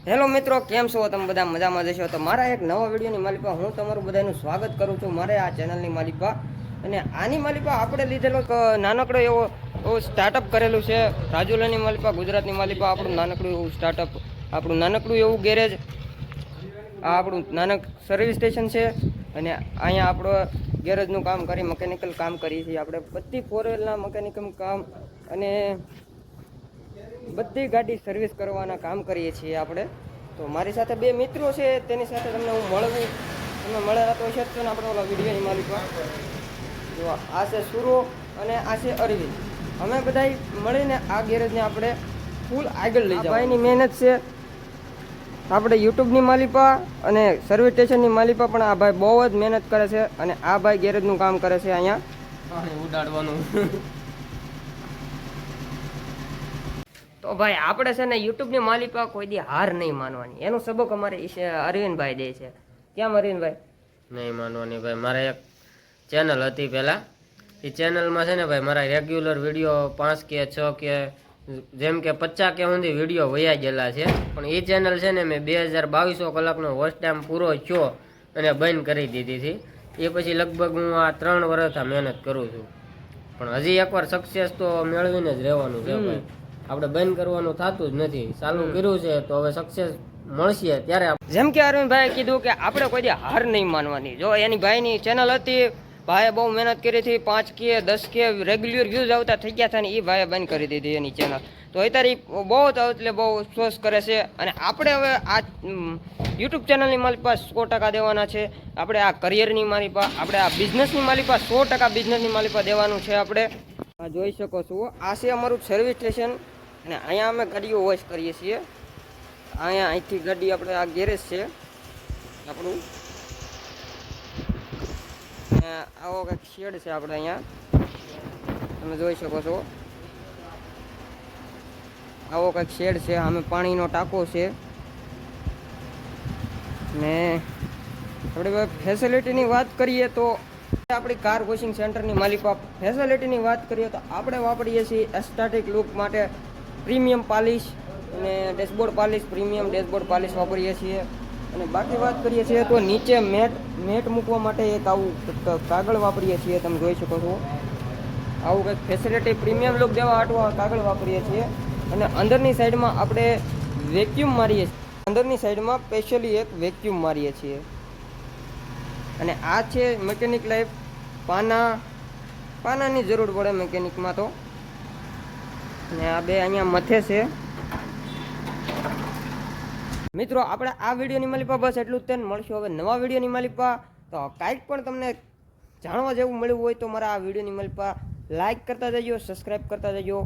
Hello મિત્રો, કેમ છો તમે બધા? મજામાં જશો તો મારા એક નવા વિડીયોની માલિકા હું તમારું બધાનું સ્વાગત કરું છું મારે આ ચેનલની માલિકા. અને આની માલિકા આપણે લીધેલો નાનકડો એવો સ્ટાર્ટઅપ કરેલું છે. રાજુલાની માલિકા, ગુજરાતની માલિકા, આપણું નાનકડું એવું સ્ટાર્ટઅપ, આપણું નાનકડું એવું ગેરેજ, આ આપણું નાનક સર્વિસ સ્ટેશન છે. અને અહીંયા આપણો ગેરેજનું કામ કરી, મિકેનિકલ કામ કરીએ છીએ આપણે. બધી ફોર વ્હીલના મિકેનિકલ કામ અને બધી ગાડી સર્વિસ કરવાના કામ કરીએ છીએ આપણે. તો મારી સાથે બે મિત્રો છે, તેની સાથે તમને હું મળવું, તમે મળેલા તો છે જ ને આપણે ઓલા વિડીયોની માલિકમાં. જો આ છે સુરો અને આ છે અરવિંદ. અમે બધા મળીને આ ગેરેજને આપણે ફૂલ આગળ લઈ જવા. ભાઈની મહેનત છે. આપણે યુટ્યુબની માલિકા અને સર્વિસ સ્ટેશનની માલિકા પણ આ ભાઈ બહુ જ મહેનત કરે છે. અને આ ભાઈ ગેરેજનું કામ કરે છે અહીંયા ઉડાડવાનું. તો ભાઈ આપણે છે ને યુટ્યુબની માલિકા કોઈ દી હાર નહીં માનવાની. એનું સબક અમારે અરવિંદભાઈ દે છે. કેમ અરવિંદભાઈ? નહીં માનવાની ભાઈ. મારે એક ચેનલ હતી પહેલાં. એ ચેનલમાં છે ને ભાઈ મારા રેગ્યુલર વિડીયો 5 કે 6 કે જેમ કે 50 કે સુધી વિડીયો વયા ગયેલા છે. પણ એ ચેનલ છે ને મેં 2200 કલાકનો વોચ ટાઈમ પૂરો થયો અને બંધ કરી દીધી હતી. એ પછી લગભગ હું આ 3 વર્ષથી મહેનત કરું છું. પણ હજી એકવાર સક્સેસ તો મેળવીને જ રહેવાનું છે ભાઈ. આપણે બંધ કરવાનું થતું જ નથી. ચાલુ કર્યું છે તો હવે સક્સેસ મળશે ત્યારે. જેમ કે અરવિંદભાઈએ કીધું કે આપણે કોઈ દી હાર નહીં માનવાની. જો એની ભાઈની ચેનલ હતી, ભાઈએ બહુ મહેનત કરી હતી, 5 કે 10 કે રેગ્યુલર વ્યૂઝ આવતા થઈ ગયા હતા ને એ ભાઈએ બંધ કરી દીધી એની ચેનલ. તો અત્યારે બહુ એટલે બહુ અફસોસ કરે છે. અને આપણે હવે આ યુટ્યુબ ચેનલની મારી પાસે 100% દેવાના છે. આપણે આ કરિયરની મારી પાસે, આપણે આ બિઝનેસની મારી પાસે 100% બિઝનેસની મારી પાસે દેવાનું છે આપણે. આ જોઈ શકો છો, આ છે અમારું સર્વિસ સ્ટેશન. અને અહીંયા અમે ગાડીઓ વોશ કરીએ છીએ. અહીંયા અહીંથી ગાડી આપણે આ ગેરેજ છે આપણું. આવો કંઈક શેડ છે આપણે અહીંયા, તમે જોઈ શકો છો. આવો કંઈક શેડ છે. અમે પાણીનો ટાંકો છે. ને આપણે ફેસિલિટીની વાત કરીએ તો આપણી કાર વોશિંગ સેન્ટરની માલિકા ફેસિલિટીની વાત કરીએ તો આપણે વાપરીએ છીએ એસ્થેટિક લુક માટે પ્રીમિયમ પાલિશ અને ડેશબોર્ડ પાલિશ, પ્રીમિયમ ડેશબોર્ડ પાલિશ વાપરીએ છીએ. અને બાકી વાત કરીએ છીએ તો નીચે મેટ મૂકવા માટે એક આવું કાગળ વાપરીએ છીએ, તમે જોઈ શકો છો. આવું કંઈક ફેસિલિટી પ્રીમિયમ લુક દેવા આટવા કાગળ વાપરીએ છીએ. અને અંદરની સાઈડમાં આપણે વેક્યુમ મારીએ છીએ. અંદરની સાઈડમાં સ્પેશિયલી એક વેક્યુમ મારીએ છીએ. અને આ છે મિકેનિક લાઈફ. પાનાની જરૂર પડે મિકેનિકમાં તો. અને આ બે અહીંયા મથે છે. મિત્રો આપણે આ વિડીયોની માલિકા બસ એટલું જ તેને મળશું હવે નવા વિડીયોની માલિકા. તો કાંઈક પણ તમને જાણવા જેવું મળ્યું હોય તો મારા આ વિડીયોની માલિકા લાઈક કરતા જજો, સબસ્ક્રાઈબ કરતા જજો.